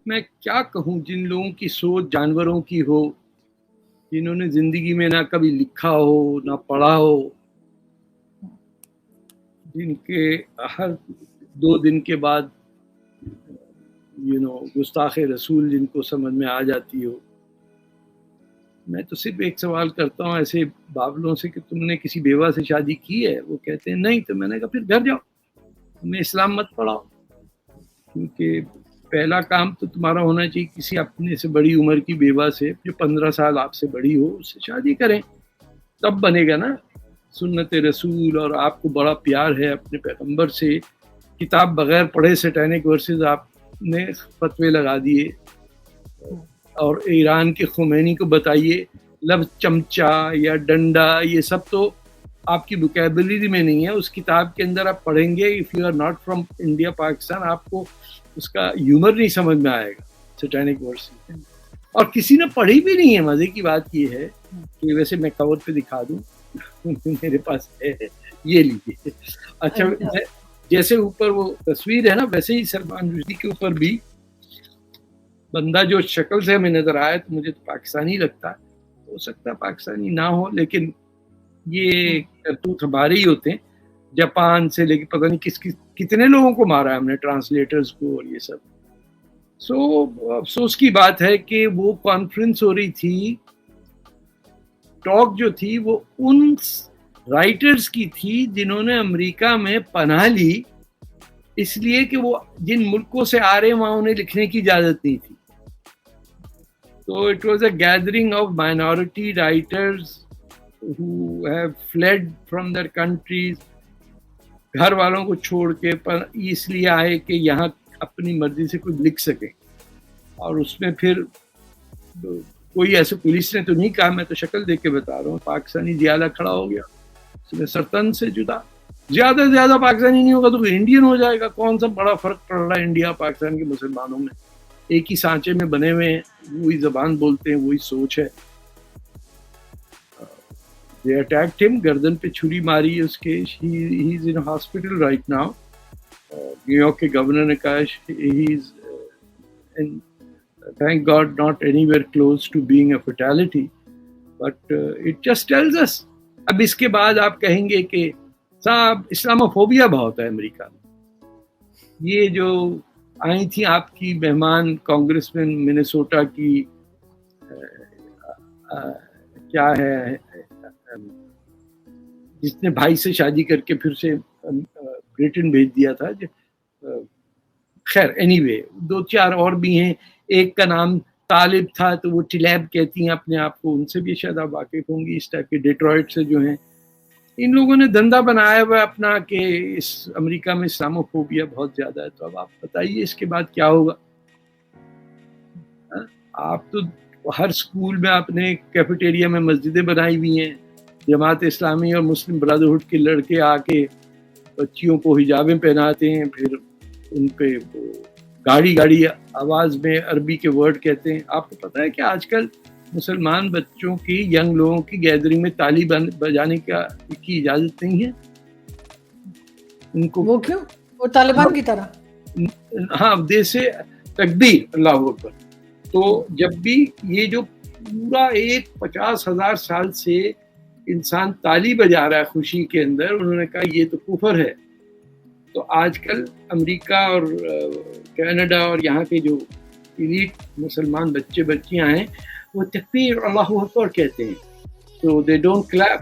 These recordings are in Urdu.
میں کیا کہوں، جن لوگوں کی سوچ جانوروں کی ہو، جنہوں نے زندگی میں نہ کبھی لکھا ہو نہ پڑھا ہو، جن کے ہر 2 دن کے بعد گستاخ رسول جن کو سمجھ میں آ جاتی ہو. میں تو صرف ایک سوال کرتا ہوں ایسے بابلوں سے کہ تم نے کسی بیوہ سے شادی کی ہے؟ وہ کہتے ہیں نہیں. تو میں نے کہا پھر گھر جاؤ، تمہیں اسلام مت پڑھاؤ، کیونکہ پہلا کام تو تمہارا ہونا چاہیے کسی اپنے سے بڑی عمر کی بیوہ سے، جو 15 سال آپ سے بڑی ہو، اس سے شادی کریں، تب بنے گا نا سنت رسول. اور آپ کو بڑا پیار ہے اپنے پیغمبر سے، کتاب بغیر پڑھے سیٹینک ورسز آپ نے فتوے لگا دیے. اور ایران کے خمینی کو بتائیے لفظ چمچہ یا ڈنڈا یہ سب تو آپ کی ووکیبلری میں نہیں ہے. اس کتاب کے اندر آپ پڑھیں گے if you are not from India Pakistan, آپ کو اس کا ہیومر نہیں سمجھ میں آئے گا سیٹینک ورسز. اور کسی نے پڑھی بھی نہیں ہے. مزے کی بات یہ ہے کہ ویسے میں کور پہ دکھا دوں میرے پاس ہے، یہ لیجیے. اچھا جیسے اوپر وہ تصویر ہے نا، ویسے ہی سلمان رشدی کے اوپر بھی بندہ جو شکل سے ہمیں نظر آیا تو مجھے تو پاکستانی لگتا ہے. ہو سکتا ہے پاکستانی نہ ہو، لیکن یہ کرتوت ہمارے ہی ہوتے ہیں. جاپان سے لے کے پتہ نہیں کتنے لوگوں کو مارا ہے ہم نے، ٹرانسلیٹرز کو اور یہ سب. سو افسوس کی بات ہے کہ وہ کانفرنس ہو رہی تھی، ٹاک جو تھی وہ ان رائٹرز کی تھی جنہوں نے امریکہ میں پناہ لی، اس لیے کہ وہ جن ملکوں سے آ رہے ہیں وہاں انہیں لکھنے کی اجازت نہیں تھی. So it was a gathering of minority writers who have fled from their countries. گھر والوں کو چھوڑ کے اس لیے آئے کہ یہاں اپنی مرضی سے کچھ لکھ سکیں. اور اس میں پھر کوئی ایسے پولیس نے تو نہیں کہا، میں تو شکل دیکھ کے بتا رہا ہوں، پاکستانی زیادہ کھڑا ہو گیا اس میں سرطن سے جدا. زیادہ سے زیادہ پاکستانی نہیں ہوگا تو انڈین ہو جائے گا. کون سا بڑا فرق پڑ رہا ہے انڈیا پاکستان کے مسلمانوں میں؟ ایک ہی سانچے میں بنے ہوئے ہیں، وہی زبان بولتے ہیں، وہی سوچ ہے. They attacked him، گردن پہ چھری ماری اس کے. He is in hospital right now. New York کے گورنر نے کہا he is thank God not anywhere close to being a fatality, but it just tells us. اب اس کے بعد آپ کہیں گے کہ صاحب اسلاموفوبیا بہت ہے امریکہ میں. یہ جو آئی تھی آپ کی مہمان کانگریس مین منیسوٹا کی، کیا ہے، جس نے بھائی سے شادی کر کے پھر سے بریٹن بھیج دیا تھا. خیر اینی وے 2-4 اور بھی ہیں. ایک کا نام طالب تھا تو وہ ٹلیب کہتی ہیں اپنے آپ کو، ان سے بھی شاید آپ واقف ہوں گی، اس ٹائپ کے ڈیٹرائٹ سے جو ہیں. ان لوگوں نے دھندا بنایا ہوا اپنا کہ اس امریکہ میں اسلاموفوبیا بہت زیادہ ہے. تو اب آپ بتائیے اس کے بعد کیا ہوگا. آپ تو ہر سکول میں آپ نے کیفیٹیریا میں مسجدیں بنائی ہوئی ہیں. جماعت اسلامی اور مسلم برادرہڈ کے لڑکے آ کے بچیوں کو حجابیں پہناتے ہیں، پھر ان پہ گاڑی آواز میں عربی کے ورڈ کہتے ہیں. آپ کو پتہ ہے کہ آج کل مسلمان بچوں کی، ینگ لوگوں کی گیدرنگ میں تالی بجانے کی اجازت نہیں ہے ان کو. وہ کیوں؟ وہ طالبان کی طرح؟ ہاں، جیسے تکبیر اللہ اکبر. تو جب بھی یہ جو پورا ایک 50,000 سال سے انسان تالی بجا رہا ہے خوشی کے اندر، انہوں نے کہا یہ تو کفر ہے. تو آج کل امریکہ اور کینیڈا اور یہاں کے جو ایلیٹ مسلمان بچے بچیاں ہیں وہ تکبیر اللہ اکبر کہتے ہیں. تو دے ڈونٹ کلیپ.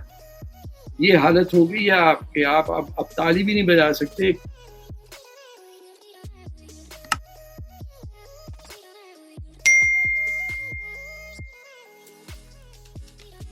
یہ حالت ہوگی یا آپ کے اب تالی بھی نہیں بجا سکتے.